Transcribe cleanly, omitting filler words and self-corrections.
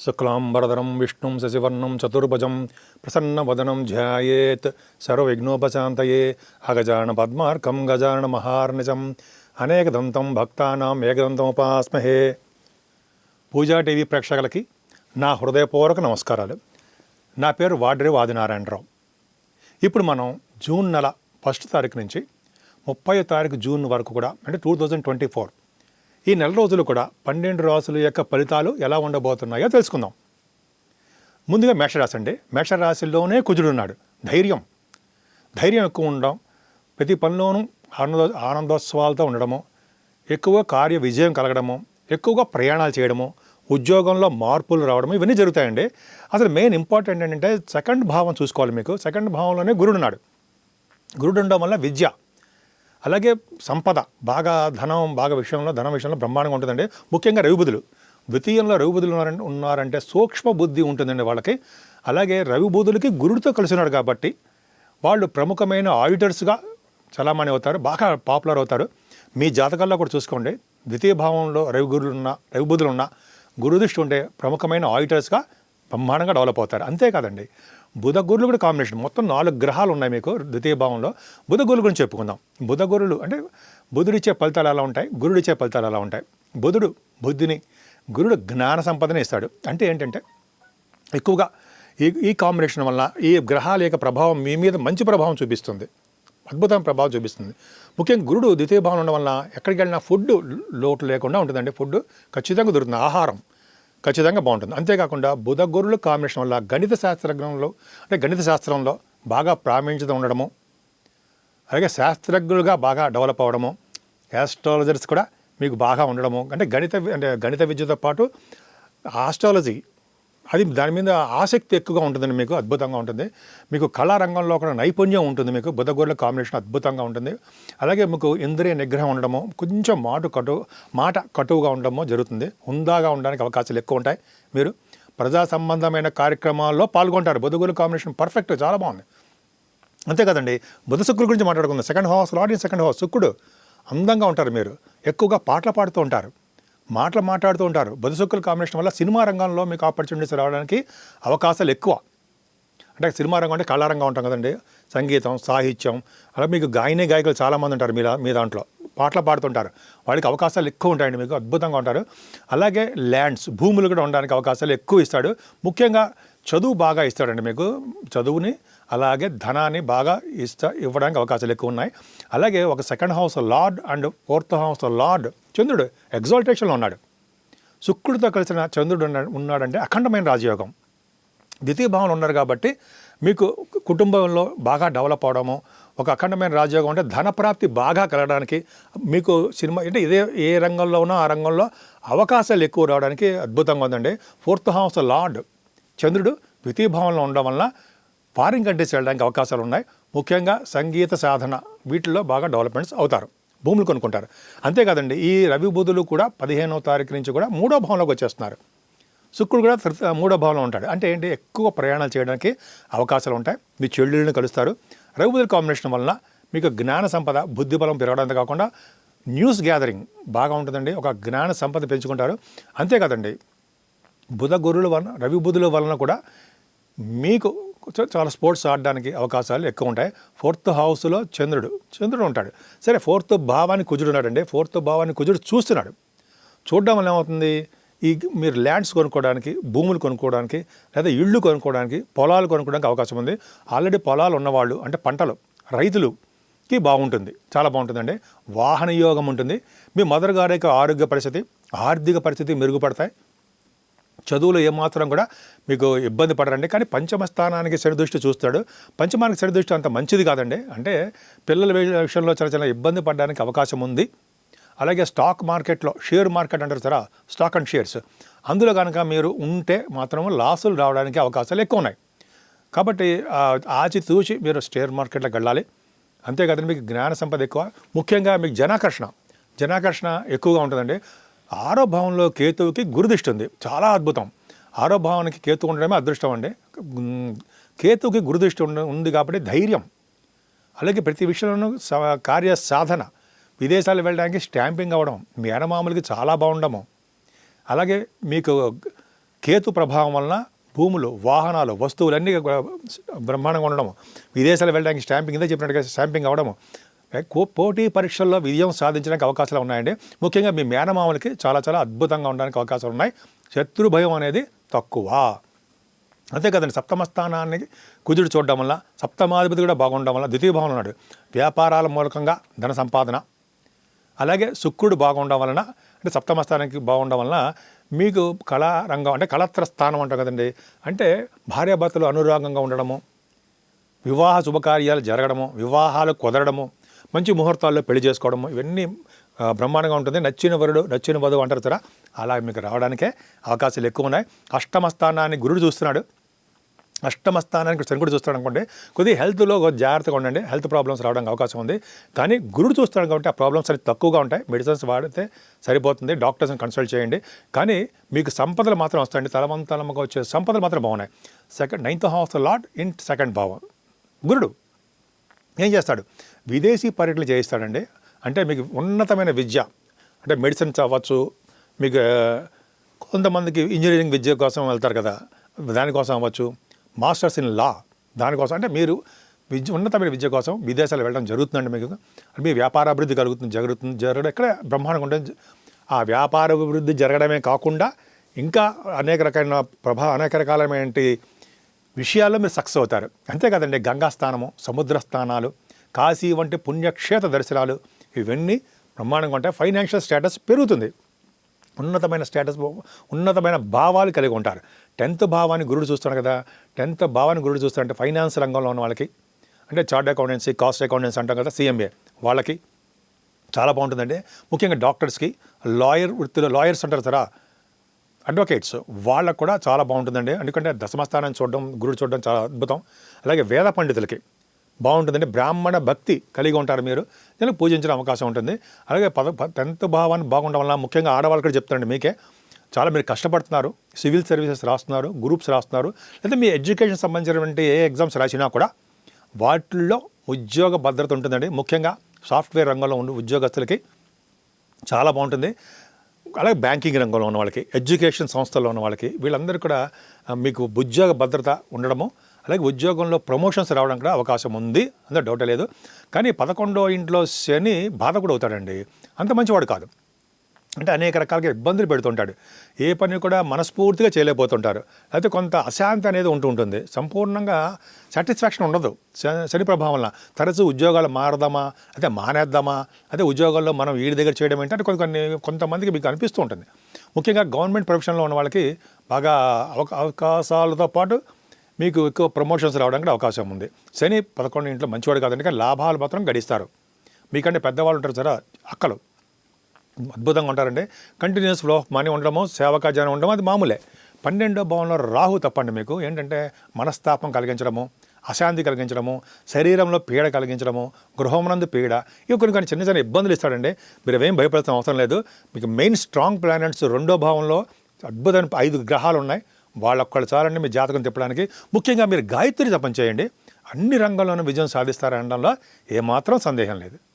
శుక్లాంబరధరం విష్ణుం శశివర్ణం చతుర్భుజం ప్రసన్నవదనం ధ్యాయేత్ సర్వవిఘ్నోపశాంతయే అగజాన పద్మార్కం గజానన మహార్నిజం అనేకదంతం భక్తానాం ఏకదంతముపాస్మహే. పూజా టీవీ ప్రేక్షకులకి నా హృదయపూర్వక నమస్కారాలు. నా పేరు వాడ్రేవు ఆదినారాయణరావు. ఇప్పుడు మనం జూన్ నెల 1 తారీఖు నుంచి 30వ తారీఖు జూన్ వరకు కూడా అంటే 2024 ఈ నెల రోజులు కూడా 12 రాశుల యొక్క ఫలితాలు ఎలా ఉండబోతున్నాయో తెలుసుకుందాం. ముందుగా మేషరాశి అండి. మేషరాశిలోనే కుజుడు ఉన్నాడు. ధైర్యం ఎక్కువ ఉండడం, ప్రతి పనిలోనూ ఆనందోత్సవాలతో ఉండడము, ఎక్కువ కార్య విజయం కలగడము, ఎక్కువగా ప్రయాణాలు చేయడము, ఉద్యోగంలో మార్పులు రావడము, ఇవన్నీ జరుగుతాయండి. అసలు మెయిన్ ఇంపార్టెంట్ ఏంటంటే సెకండ్ భావం చూసుకోవాలి. మీకు సెకండ్ భావంలోనే గురుడు ఉన్నాడు. గురుడు ఉండడం వల్ల విద్య, అలాగే సంపద, బాగా ధన విషయంలో బ్రహ్మాండంగా ఉంటుందండి. ముఖ్యంగా రవిబుధులు, ద్వితీయంలో రవిబుధులు ఉన్నారంటే సూక్ష్మ బుద్ధి ఉంటుందండి వాళ్ళకి. అలాగే రవిబుధులకి గురుడితో కలిసి ఉన్నాడు కాబట్టి వాళ్ళు ప్రముఖమైన ఆడిటర్స్గా చలామణి అవుతారు, బాగా పాపులర్ అవుతారు. మీ జాతకాల్లో కూడా చూసుకోండి, ద్వితీయ భావంలో రవిబుధులు ఉన్న గురుదృష్టి ఉంటే ప్రముఖమైన ఆడిటర్స్గా బ్రహ్మాండంగా డెవలప్ అవుతారు. అంతేకాదండి, బుధ గురులు కూడా కాంబినేషన్. మొత్తం 4 గ్రహాలు ఉన్నాయి మీకు ద్వితీయ భావంలో. బుధ గురుల గురించి చెప్పుకుందాం. బుధ గురులు అంటే బుధుడిచ్చే ఫలితాలు ఎలా ఉంటాయి, గురుడిచ్చే ఫలితాలు ఎలా ఉంటాయి. బుధుడు బుద్ధిని, గురుడు జ్ఞాన సంపదని ఇస్తాడు. అంటే ఏంటంటే ఎక్కువగా ఈ కాంబినేషన్ వల్ల ఈ గ్రహాల యొక్క ప్రభావం మీ మీద మంచి ప్రభావం చూపిస్తుంది, అద్భుతమైన ప్రభావం చూపిస్తుంది. ముఖ్యంగా గురుడు ద్వితీయ భావం ఉండడం వల్ల ఎక్కడికి వెళ్ళినా ఫుడ్ లోటు లేకుండా ఉంటుందండి. ఫుడ్ ఖచ్చితంగా దొరుకుతుంది, ఆహారం ఖచ్చితంగా బాగుంటుంది. అంతేకాకుండా బుధ గురుల కాంబినేషన్ వల్ల గణిత శాస్త్రంలో బాగా ప్రావీణ్యత ఉండడము, అలాగే శాస్త్రజ్ఞులుగా బాగా డెవలప్ అవ్వడము, యాస్ట్రాలజర్స్ కూడా మీకు బాగా ఉండడము. అంటే గణిత విద్యతో పాటు ఆస్ట్రాలజీ, అది దాని మీద ఆసక్తి ఎక్కువగా ఉంటుందండి. మీకు అద్భుతంగా ఉంటుంది. మీకు కళారంగంలో కూడా నైపుణ్యం ఉంటుంది. మీకు బుధ గురుల కాంబినేషన్ అద్భుతంగా ఉంటుంది. అలాగే మీకు ఇంద్రియ నిగ్రహం ఉండడము, కొంచెం మాట కటువుగా ఉండడము జరుగుతుంది. హుందాగా ఉండడానికి అవకాశాలు ఎక్కువ ఉంటాయి. మీరు ప్రజా సంబంధమైన కార్యక్రమాల్లో పాల్గొంటారు. బుధ గురుల కాంబినేషన్ పర్ఫెక్ట్, చాలా బాగుంది. అంతే కదండి, బుధ శుక్రుల గురించి మాట్లాడుకుందాం. Second house lord in second house శుక్రుడు. అందంగా ఉంటారు. మీరు ఎక్కువగా పాటలు పాడుతూ ఉంటారు, మాట్లాడుతూ ఉంటారు. బుధ శుక్రుల కాంబినేషన్ వల్ల సినిమా రంగంలో మీకు ఆపర్చునిటీస్ రావడానికి అవకాశాలు ఎక్కువ. అంటే సినిమా రంగం అంటే కళారంగం ఉంటాం కదండి, సంగీతం, సాహిత్యం, అలా మీకు గాయకులు చాలామంది ఉంటారు మీ దాంట్లో, పాటలు పాడుతుంటారు. వాళ్ళకి అవకాశాలు ఎక్కువ ఉంటాయండి. మీకు అద్భుతంగా ఉంటారు. అలాగే ల్యాండ్స్, భూములు కూడా ఉండడానికి అవకాశాలు ఎక్కువ ఇస్తాడు. ముఖ్యంగా చదువు బాగా ఇస్తాడండి. మీకు చదువుని అలాగే ధనాన్ని బాగా ఇవ్వడానికి అవకాశాలు ఎక్కువ ఉన్నాయి. అలాగే ఒక second house lord and 4th house lord చంద్రుడు ఎగ్జాల్టేషన్లో ఉన్నాడు. శుక్రుడితో కలిసిన చంద్రుడు ఉన్నాడంటే అఖండమైన రాజయోగం. ద్వితీయ భావంలో ఉన్నారు కాబట్టి మీకు కుటుంబంలో బాగా డెవలప్ అవడము, ఒక అఖండమైన రాజయోగం అంటే ధనప్రాప్తి బాగా కలగడానికి, మీకు సినిమా అంటే ఏ రంగంలో ఉన్నా ఆ రంగంలో అవకాశాలు ఎక్కువ రావడానికి అద్భుతంగా ఉందండి. 4th హౌస్ లార్డ్ చంద్రుడు ద్వితీయ భావంలో ఉండడం వలన ఫారిన్ కంట్రీస్ వెళ్ళడానికి అవకాశాలు ఉన్నాయి. ముఖ్యంగా సంగీత సాధన, వీటిల్లో బాగా డెవలప్మెంట్స్ అవుతారు, భూములు కొనుక్కుంటారు. అంతేకాదండి, ఈ రవి బుధులు కూడా 15వ తారీఖు నుంచి కూడా 3వ భావంలోకి వచ్చేస్తున్నారు. శుక్రుడు కూడా 3వ భావంలో ఉంటాడు. అంటే ఏంటి, ఎక్కువ ప్రయాణాలు చేయడానికి అవకాశాలు ఉంటాయి. మీ చెల్లెళ్ళని కలుస్తారు. రవి బుధుల కాంబినేషన్ వలన మీకు జ్ఞాన సంపద, బుద్ధి బలం పెరగడంతో కాకుండా న్యూస్ గ్యాదరింగ్ బాగా ఉంటుందండి. ఒక జ్ఞాన సంపద పెంచుకుంటారు. అంతేకాదండి, బుధ గురుల వలన, రవి బుధుల వలన కూడా మీకు చాలా స్పోర్ట్స్ ఆడడానికి అవకాశాలు ఎక్కువ ఉంటాయి. 4th హౌస్లో చంద్రుడు ఉంటాడు. సరే, 4th భావాన్ని కుజుడు ఉన్నాడండి. 4th భావాన్ని కుజుడు చూస్తున్నాడు. చూడడం వల్ల ఏమవుతుంది, మీరు ల్యాండ్స్ కొనుక్కోవడానికి, భూములు కొనుక్కోవడానికి, లేదా ఇళ్ళు కొనుక్కోవడానికి, పొలాలు కొనుక్కోవడానికి అవకాశం ఉంది. ఆల్రెడీ పొలాలు ఉన్నవాళ్ళు అంటే పంటలు, రైతులుకి బాగుంటుంది, చాలా బాగుంటుందండి. వాహన యోగం ఉంటుంది. మీ మదర్ గారి యొక్క ఆరోగ్య పరిస్థితి, ఆర్థిక పరిస్థితి మెరుగుపడతాయి. చదువులో ఏమాత్రం కూడా మీకు ఇబ్బంది పడరండి. కానీ పంచమ స్థానానికి శనిదృష్టి చూస్తాడు. పంచమానికి శనిదృష్టి అంత మంచిది కాదండి. అంటే పిల్లల విషయంలో చాలా ఇబ్బంది పడడానికి అవకాశం ఉంది. అలాగే స్టాక్ మార్కెట్లో, షేర్ మార్కెట్ అంటారు సరే, స్టాక్ అండ్ షేర్స్, అందులో కనుక మీరు ఉంటే మాత్రం లాసులు రావడానికి అవకాశాలు ఎక్కువ ఉన్నాయి. కాబట్టి ఆచితూచి మీరు షేర్ మార్కెట్లోకి వెళ్ళాలి. అంతేకాదండి, మీకు జ్ఞాన సంపద ఎక్కువ. ముఖ్యంగా మీకు జనాకర్షణ ఎక్కువగా ఉంటుందండి. 6వ భావంలో కేతువుకి గురుదృష్టి ఉంది, చాలా అద్భుతం. 6వ భావానికి కేతు ఉండడమే అదృష్టం అండి. కేతువుకి గురుదృష్టి ఉంది కాబట్టి ధైర్యం, అలాగే ప్రతి విషయంలోనూ కార్య సాధన, విదేశాలు వెళ్ళడానికి స్టాంపింగ్ అవ్వడం, మేనమామలకి చాలా బాగుండము, అలాగే మీకు కేతు ప్రభావం వలన భూములు, వాహనాలు, వస్తువులన్నీ బ్రహ్మాండంగా ఉండడము, విదేశాలు వెళ్ళడానికి స్టాంపింగ్ కింద చెప్పినట్టుగా స్టాంపింగ్ అవ్వడము, పోటీ పరీక్షల్లో విజయం సాధించడానికి అవకాశాలు ఉన్నాయండి. ముఖ్యంగా మీ మేనమామలకి చాలా చాలా అద్భుతంగా ఉండడానికి అవకాశాలు ఉన్నాయి. శత్రు భయం అనేది తక్కువ. అంతే కదండి, సప్తమ స్థానాన్ని కుజుడు చూడడం వల్ల, సప్తమాధిపతి కూడా బాగుండడం వల్ల, ద్వితీయ భావంలో ఉన్నాడు, వ్యాపారాల మూలకంగా ధన సంపాదన. అలాగే శుక్రుడు బాగుండడం వలన, అంటే సప్తమ స్థానానికి బాగుండడం వలన మీకు కళారంగం, అంటే కళత్ర స్థానం అంటాం కదండి, అంటే భార్యాభర్తలు అనురాగంగా ఉండడము, వివాహ శుభకార్యాలు జరగడము, వివాహాలు కుదరడము, మంచి ముహూర్తాల్లో పెళ్లి చేసుకోవడము, ఇవన్నీ బ్రహ్మాండంగా ఉంటుంది. నచ్చిన వరుడు నచ్చిన వధువు అంటారు కదా, అలా మీకు రావడానికే అవకాశాలు ఎక్కువ ఉన్నాయి. అష్టమ స్థానాన్ని గురుడు చూస్తున్నాడు, అష్టమ స్థానానికి శని కూడా చూస్తాడు అనుకోండి, కొద్దిగా హెల్త్లో జాగ్రత్తగా ఉండండి, హెల్త్ ప్రాబ్లమ్స్ రావడానికి అవకాశం ఉంది. కానీ గురుడు చూస్తాడు కాబట్టి ఆ ప్రాబ్లమ్స్ అనేది తక్కువగా ఉంటాయి. మెడిసిన్స్ వాడితే సరిపోతుంది, డాక్టర్స్ని కన్సల్ట్ చేయండి. కానీ మీకు సంపదలు మాత్రం వస్తాయండి, తలమంతలమ్మగా వచ్చే సంపదలు మాత్రం బాగున్నాయి. 9th house lord in second భావం గురుడు ఏం చేస్తాడు, విదేశీ పర్యటనలు చేయిస్తాడండి. అంటే మీకు ఉన్నతమైన విద్య, అంటే మెడిసిన్స్ అవ్వచ్చు, మీకు కొంతమందికి ఇంజనీరింగ్ విద్య కోసం వెళ్తారు కదా, దానికోసం అవ్వచ్చు, మాస్టర్స్ ఇన్ లా దానికోసం, అంటే మీరు ఉన్నతమైన విద్య కోసం విదేశాలు వెళ్ళడం జరుగుతుందండి. మీకు మీ వ్యాపార అభివృద్ధి జరగడం ఎక్కడ బ్రహ్మాండంగా ఉంటుంది. ఆ వ్యాపార అభివృద్ధి జరగడమే కాకుండా ఇంకా అనేక రకాలమైన విషయాల్లో మీరు సక్సెస్ అవుతారు. అంతే కదండి, గంగా స్థానము, సముద్ర స్థానాలు, కాశీ వంటి పుణ్యక్షేత్ర దర్శనాలు, ఇవన్నీ బ్రహ్మాండంగా ఉంటాయి. ఫైనాన్షియల్ స్టేటస్ పెరుగుతుంది, ఉన్నతమైన స్టేటస్, ఉన్నతమైన భావాలు కలిగి ఉంటారు. 10th భావాన్ని గురుడు చూస్తాడు కదా, 10th భావాన్ని గురుడు చూస్తాడంటే ఫైనాన్స్ రంగంలో ఉన్న వాళ్ళకి, అంటే చార్ట్ అకౌంటెన్సీ, కాస్ట్ అకౌంటెన్సీ అంటాం కదా, CMA వాళ్ళకి చాలా బాగుంటుందండి. ముఖ్యంగా డాక్టర్స్కి, లాయర్స్ అంటారు కదా, అడ్వకేట్స్, వాళ్ళకు కూడా చాలా బాగుంటుందండి. ఎందుకంటే దశమస్థానాన్ని చూడడం, గురుడు చూడడం చాలా అద్భుతం. అలాగే వేద పండితులకి బాగుంటుందండి, బ్రాహ్మణ భక్తి కలిగి ఉంటారు, మీరు దీనికి పూజించిన అవకాశం ఉంటుంది. అలాగే 10th భావాన్ని బాగుండడం వల్ల ముఖ్యంగా ఆడవాళ్ళు కూడా చెప్తారండి, మీకే చాలా మీరు కష్టపడుతున్నారు, సివిల్ సర్వీసెస్ రాస్తున్నారు, గ్రూప్స్ రాస్తున్నారు, లేదా మీ ఎడ్యుకేషన్ సంబంధించినటువంటి ఏ ఎగ్జామ్స్ రాసినా కూడా వాటిల్లో ఉద్యోగ భద్రత ఉంటుందండి. ముఖ్యంగా సాఫ్ట్వేర్ రంగంలో ఉండే ఉద్యోగస్తులకి చాలా బాగుంటుంది. అలాగే బ్యాంకింగ్ రంగంలో ఉన్న వాళ్ళకి, ఎడ్యుకేషన్ సంస్థల్లో ఉన్న వాళ్ళకి, వీళ్ళందరూ కూడా మీకు ఉద్యోగ భద్రత ఉండడము, అలాగే ఉద్యోగంలో ప్రమోషన్స్ రావడానికి కూడా అవకాశం ఉంది, అందులో డౌట్ లేదు. కానీ 11వ ఇంట్లో శని బాధ కూడా అవుతాడండి, అంత మంచివాడు కాదు. అంటే అనేక రకాలుగా ఇబ్బందులు పెడుతుంటాడు, ఏ పని కూడా మనస్ఫూర్తిగా చేయలేకపోతుంటారు, అయితే కొంత అశాంతి అనేది ఉంటుంది, సంపూర్ణంగా సాటిస్ఫాక్షన్ ఉండదు శని ప్రభావం వల్ల. తరచూ ఉద్యోగాలు మారదామా, అయితే మానేద్దామా, అయితే ఉద్యోగాల్లో మనం వీడి దగ్గర చేయడం ఏంటంటే కొంతమందికి మీకు అనిపిస్తూ ఉంటుంది. ముఖ్యంగా గవర్నమెంట్ ప్రొఫెషన్లో ఉన్న వాళ్ళకి బాగా అవకాశాలతో పాటు మీకు ఎక్కువ ప్రమోషన్స్ రావడానికి అవకాశం ఉంది. శని 11వ ఇంట్లో మంచివాడు కాదండి, కానీ లాభాలు మాత్రం గడిస్తారు. మీకంటే పెద్దవాళ్ళు ఉంటారు సరే, అక్కలు అద్భుతంగా ఉంటారండి. కంటిన్యూస్ ఫ్లో ఆఫ్ మనీ ఉండడము, సేవకాజనం ఉండడం అది మామూలే. 12వ భావంలో రాహు తప్పండి, మీకు ఏంటంటే మనస్తాపం కలిగించడము, అశాంతి కలిగించడము, శరీరంలో పీడ కలిగించడము, గృహమునందు పీడ, ఇవి కొన్ని చిన్న చిన్న ఇబ్బందులు ఇస్తాడండి. మీరు ఏం భయపడాల్సిన అవసరం లేదు. మీకు మెయిన్ స్ట్రాంగ్ ప్లానెట్స్ 2వ భావంలో అద్భుతమైన 5 గ్రహాలు ఉన్నాయి, వాళ్ళొక్కళ్ళు చాలండి మీ జాతకం తిప్పడానికి. ముఖ్యంగా మీరు గాయత్రి జపం చేయండి, అన్ని రంగాల్లోనూ విజయం సాధిస్తారనడంలో ఏమాత్రం సందేహం లేదు.